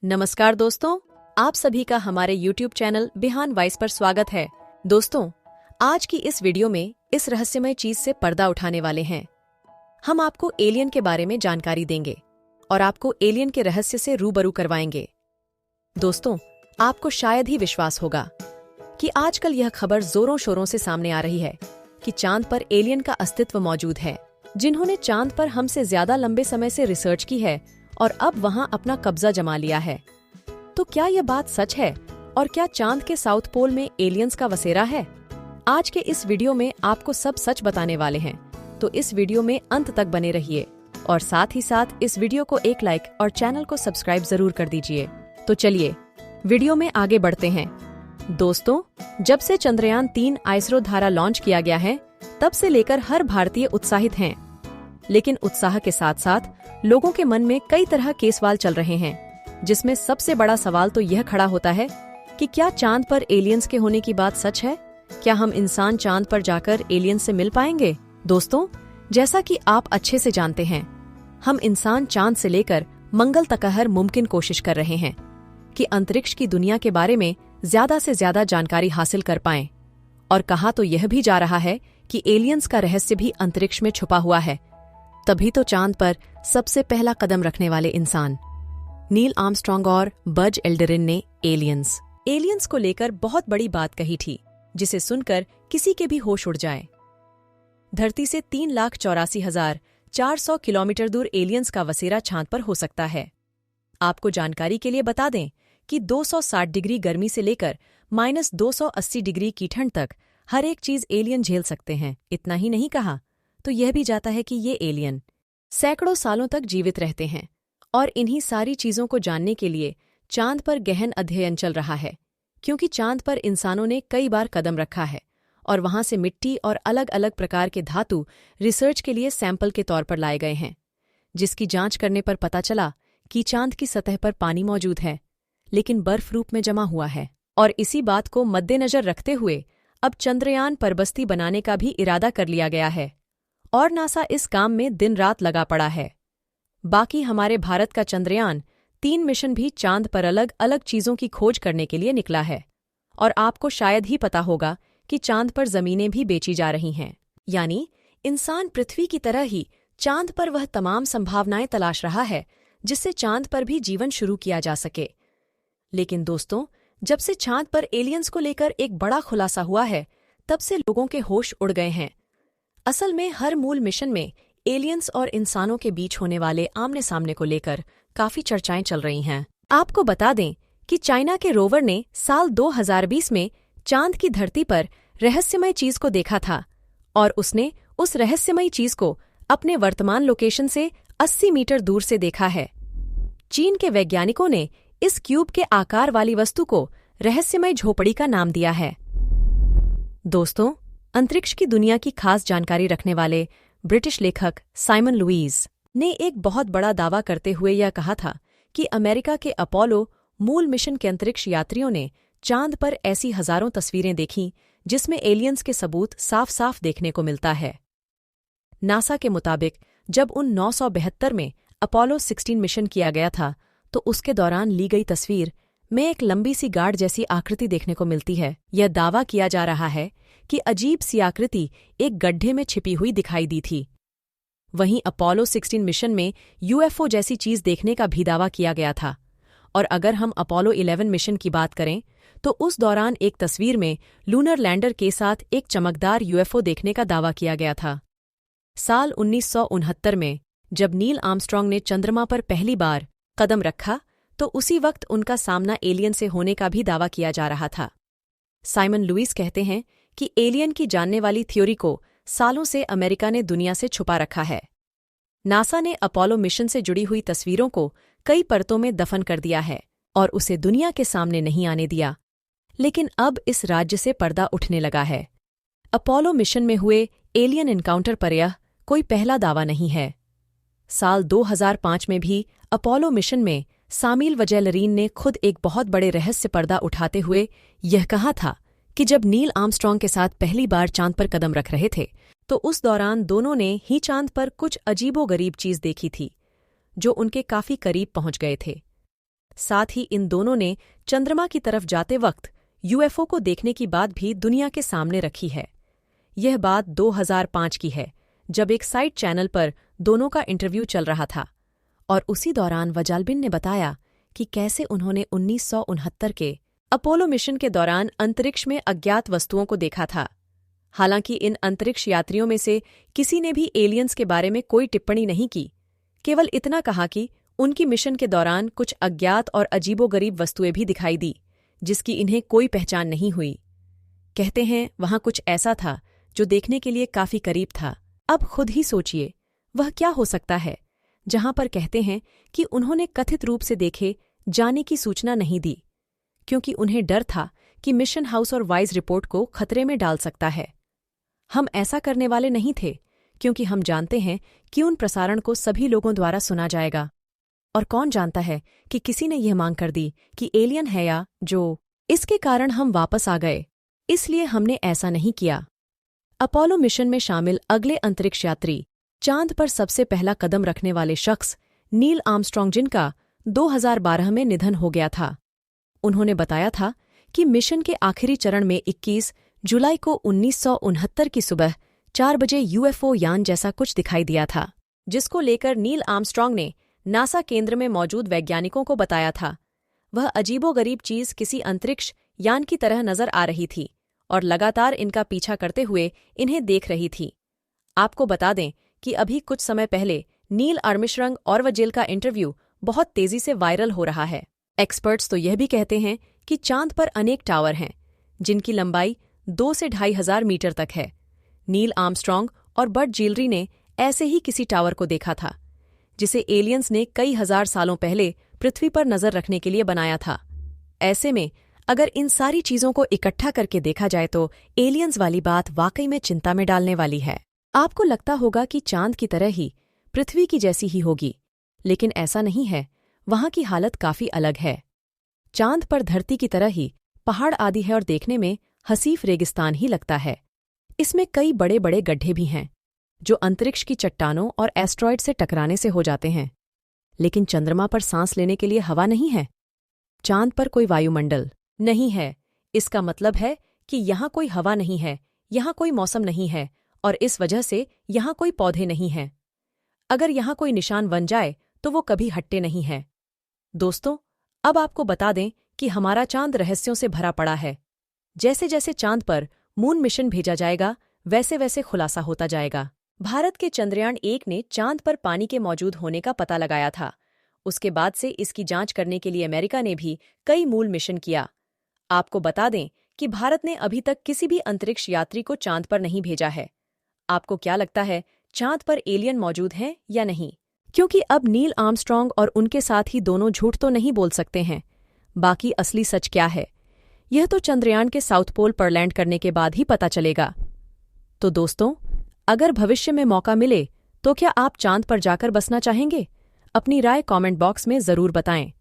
नमस्कार दोस्तों, आप सभी का हमारे YouTube चैनल बिहाइंड वॉइस पर स्वागत है। दोस्तों, आज की इस वीडियो में इस रहस्यमय चीज से पर्दा उठाने वाले हैं। हम आपको एलियन के बारे में जानकारी देंगे और आपको एलियन के रहस्य से रूबरू करवाएंगे। दोस्तों, आपको शायद ही विश्वास होगा कि आजकल यह खबर जोरों शोरों से सामने आ रही है कि चांद पर एलियन का अस्तित्व मौजूद है, जिन्होंने चांद पर हमसे ज्यादा लंबे समय से रिसर्च की है और अब वहां अपना कब्जा जमा लिया है। तो क्या यह बात सच है और क्या चांद के साउथ पोल में एलियंस का बसेरा है? आज के इस वीडियो में आपको सब सच बताने वाले हैं, तो इस वीडियो में अंत तक बने रहिए और साथ ही साथ इस वीडियो को एक लाइक और चैनल को सब्सक्राइब जरूर कर दीजिए। तो चलिए वीडियो में आगे बढ़ते हैं। दोस्तों, जब से चंद्रयान 3 आइसरो द्वारा लॉन्च किया गया है, तब से लेकर हर भारतीय उत्साहित हैं। लेकिन उत्साह के साथ साथ लोगों के मन में कई तरह के सवाल चल रहे हैं, जिसमें सबसे बड़ा सवाल तो यह खड़ा होता है कि क्या चांद पर एलियंस के होने की बात सच है? क्या हम इंसान चांद पर जाकर एलियंस से मिल पाएंगे? दोस्तों, जैसा कि आप अच्छे से जानते हैं, हम इंसान चांद से लेकर मंगल तक हर मुमकिन कोशिश कर रहे हैं कि अंतरिक्ष की दुनिया के बारे में ज्यादा से ज्यादा जानकारी हासिल कर पाएं। और कहा तो यह भी जा रहा है कि एलियंस का रहस्य भी अंतरिक्ष में छुपा हुआ है। तभी तो चांद पर सबसे पहला कदम रखने वाले इंसान नील आर्मस्ट्रॉन्ग और बज एल्ड्रिन ने एलियंस को लेकर बहुत बड़ी बात कही थी, जिसे सुनकर किसी के भी होश उड़ जाए। धरती से 3,84,400 किलोमीटर दूर एलियंस का बसेरा चांद पर हो सकता है। आपको जानकारी के लिए बता दें कि 260 डिग्री गर्मी से लेकर -280 डिग्री की ठंड तक हर एक चीज एलियन झेल सकते हैं। इतना ही नहीं कहा तो यह भी जाता है कि ये एलियन सैकड़ों सालों तक जीवित रहते हैं और इन्हीं सारी चीजों को जानने के लिए चांद पर गहन अध्ययन चल रहा है, क्योंकि चांद पर इंसानों ने कई बार कदम रखा है और वहां से मिट्टी और अलग अलग प्रकार के धातु रिसर्च के लिए सैंपल के तौर पर लाए गए हैं, जिसकी जांच करने पर पता चला कि चांद की सतह पर पानी मौजूद है, लेकिन बर्फ रूप में जमा हुआ है। और इसी बात को मद्देनजर रखते हुए अब चंद्रयान पर बस्ती बनाने का भी इरादा कर लिया गया है और नासा इस काम में दिन रात लगा पड़ा है। बाकी हमारे भारत का चंद्रयान 3 मिशन भी चांद पर अलग अलग चीजों की खोज करने के लिए निकला है। और आपको शायद ही पता होगा कि चांद पर जमीनें भी बेची जा रही हैं, यानी इंसान पृथ्वी की तरह ही चांद पर वह तमाम संभावनाएं तलाश रहा है जिससे चांद पर भी जीवन शुरू किया जा सके। लेकिन दोस्तों, जब से चांद पर एलियंस को लेकर एक बड़ा खुलासा हुआ है, तब से लोगों के होश उड़ गए हैं। असल में हर मूल मिशन में एलियंस और इंसानों के बीच होने वाले आमने सामने को लेकर काफी चर्चाएं चल रही हैं। आपको बता दें कि चाइना के रोवर ने साल 2020 में चांद की धरती पर रहस्यमय चीज को देखा था और उसने उस रहस्यमय चीज को अपने वर्तमान लोकेशन से 80 मीटर दूर से देखा है। चीन के वैज्ञानिकों ने इस क्यूब के आकार वाली वस्तु को रहस्यमय झोपड़ी का नाम दिया है। दोस्तों, अंतरिक्ष की दुनिया की खास जानकारी रखने वाले ब्रिटिश लेखक साइमन लुईज ने एक बहुत बड़ा दावा करते हुए यह कहा था कि अमेरिका के अपोलो मूल मिशन के अंतरिक्ष यात्रियों ने चांद पर ऐसी हजारों तस्वीरें देखीं जिसमें एलियंस के सबूत साफ साफ देखने को मिलता है। नासा के मुताबिक जब उन 972 में अपोलो 16 मिशन किया गया था, तो उसके दौरान ली गई तस्वीर में एक लंबी सी गार्ड जैसी आकृति देखने को मिलती है। यह दावा किया जा रहा है कि अजीब सी आकृति एक गड्ढे में छिपी हुई दिखाई दी थी। वहीं अपोलो 16 मिशन में यूएफओ जैसी चीज देखने का भी दावा किया गया था। और अगर हम अपोलो 11 मिशन की बात करें, तो उस दौरान एक तस्वीर में लूनर लैंडर के साथ एक चमकदार यूएफओ देखने का दावा किया गया था। साल 1969 में जब नील आर्मस्ट्रॉन्ग ने चंद्रमा पर पहली बार कदम रखा, तो उसी वक्त उनका सामना एलियन से होने का भी दावा किया जा रहा था। साइमन लुईस कहते हैं कि एलियन की जानने वाली थ्योरी को सालों से अमेरिका ने दुनिया से छुपा रखा है। नासा ने अपोलो मिशन से जुड़ी हुई तस्वीरों को कई परतों में दफन कर दिया है और उसे दुनिया के सामने नहीं आने दिया। लेकिन अब इस राज्य से पर्दा उठने लगा है। अपोलो मिशन में हुए एलियन एनकाउंटर पर यह कोई पहला दावा नहीं है। साल 2005 में भी अपोलो मिशन में सामिल वजैलरीन ने खुद एक बहुत बड़े रहस्य पर्दा उठाते हुए यह कहा था कि जब नील आर्मस्ट्रॉन्ग के साथ पहली बार चांद पर कदम रख रहे थे, तो उस दौरान दोनों ने ही चांद पर कुछ अजीबोगरीब चीज देखी थी, जो उनके काफी करीब पहुंच गए थे। साथ ही इन दोनों ने चंद्रमा की तरफ जाते वक्त यूएफओ को देखने की बात भी दुनिया के सामने रखी है। यह बात 2005 की है, जब एक साइड चैनल पर दोनों का इंटरव्यू चल रहा था और उसी दौरान वजाल्बिन ने बताया कि कैसे उन्होंने 1969 के अपोलो मिशन के दौरान अंतरिक्ष में अज्ञात वस्तुओं को देखा था। हालांकि इन अंतरिक्ष यात्रियों में से किसी ने भी एलियंस के बारे में कोई टिप्पणी नहीं की, केवल इतना कहा कि उनकी मिशन के दौरान कुछ अज्ञात और अजीबोगरीब वस्तुएं भी दिखाई दी, जिसकी इन्हें कोई पहचान नहीं हुई। कहते हैं वहां कुछ ऐसा था जो देखने के लिए काफी करीब था। अब खुद ही सोचिए, वह क्या हो सकता है जहां पर कहते हैं कि उन्होंने कथित रूप से देखे जाने की सूचना नहीं दी, क्योंकि उन्हें डर था कि मिशन हाउस और वाइज रिपोर्ट को खतरे में डाल सकता है। हम ऐसा करने वाले नहीं थे, क्योंकि हम जानते हैं कि उन प्रसारण को सभी लोगों द्वारा सुना जाएगा। और कौन जानता है कि किसी ने यह मांग कर दी कि एलियन है या जो। इसके कारण हम वापस आ गए, इसलिए हमने ऐसा नहीं किया। अपोलो मिशन में शामिल अगले अंतरिक्ष यात्री, चांद पर सबसे पहला कदम रखने वाले शख्स नील आर्मस्ट्रॉन्ग, जिनका 2012 में निधन हो गया था। उन्होंने बताया था कि मिशन के आखिरी चरण में 21 जुलाई को 1969 की सुबह 4 बजे यूएफओ यान जैसा कुछ दिखाई दिया था, जिसको लेकर नील आर्मस्ट्रॉन्ग ने नासा केंद्र में मौजूद वैज्ञानिकों को बताया था। वह अजीबोगरीब चीज किसी अंतरिक्ष यान की तरह नजर आ रही थी और लगातार इनका पीछा करते हुए इन्हें देख रही थी। आपको बता दें कि अभी कुछ समय पहले नील आर्मस्ट्रॉन्ग और वजिल का इंटरव्यू बहुत तेजी से वायरल हो रहा है। एक्सपर्ट्स तो यह भी कहते हैं कि चांद पर अनेक टावर हैं, जिनकी लंबाई 2 से 2500 मीटर तक है। नील आर्मस्ट्रॉन्ग और बड जीलरी ने ऐसे ही किसी टावर को देखा था, जिसे एलियंस ने कई हजार सालों पहले पृथ्वी पर नजर रखने के लिए बनाया था। ऐसे में अगर इन सारी चीजों को इकट्ठा करके देखा जाए तो एलियंस वाली बात वाकई में चिंता में डालने वाली है। आपको लगता होगा कि चांद की तरह ही पृथ्वी की जैसी ही होगी, लेकिन ऐसा नहीं है। वहां की हालत काफी अलग है। चांद पर धरती की तरह ही पहाड़ आदि है और देखने में हसीफ रेगिस्तान ही लगता है। इसमें कई बड़े बड़े गड्ढे भी हैं, जो अंतरिक्ष की चट्टानों और एस्ट्रॉयड से टकराने से हो जाते हैं। लेकिन चंद्रमा पर सांस लेने के लिए हवा नहीं है। चांद पर कोई वायुमंडल नहीं है। इसका मतलब है कि यहाँ कोई हवा नहीं है, यहाँ कोई मौसम नहीं है और इस वजह से यहाँ कोई पौधे नहीं हैं। अगर यहाँ कोई निशान बन जाए तो वो कभी हटते नहीं है। दोस्तों, अब आपको बता दें कि हमारा चांद रहस्यों से भरा पड़ा है। जैसे जैसे चांद पर मून मिशन भेजा जाएगा, वैसे वैसे खुलासा होता जाएगा। भारत के चंद्रयान 1 ने चांद पर पानी के मौजूद होने का पता लगाया था। उसके बाद से इसकी जांच करने के लिए अमेरिका ने भी कई मूल मिशन किया। आपको बता दें कि भारत ने अभी तक किसी भी अंतरिक्ष यात्री को चांद पर नहीं भेजा है। आपको क्या लगता है, चांद पर एलियन मौजूद हैं या नहीं? क्योंकि अब नील आर्मस्ट्रॉन्ग और उनके साथ ही दोनों झूठ तो नहीं बोल सकते हैं। बाकी असली सच क्या है, यह तो चंद्रयान के साउथ पोल पर लैंड करने के बाद ही पता चलेगा। तो दोस्तों, अगर भविष्य में मौका मिले तो क्या आप चांद पर जाकर बसना चाहेंगे? अपनी राय कमेंट बॉक्स में जरूर बताएं।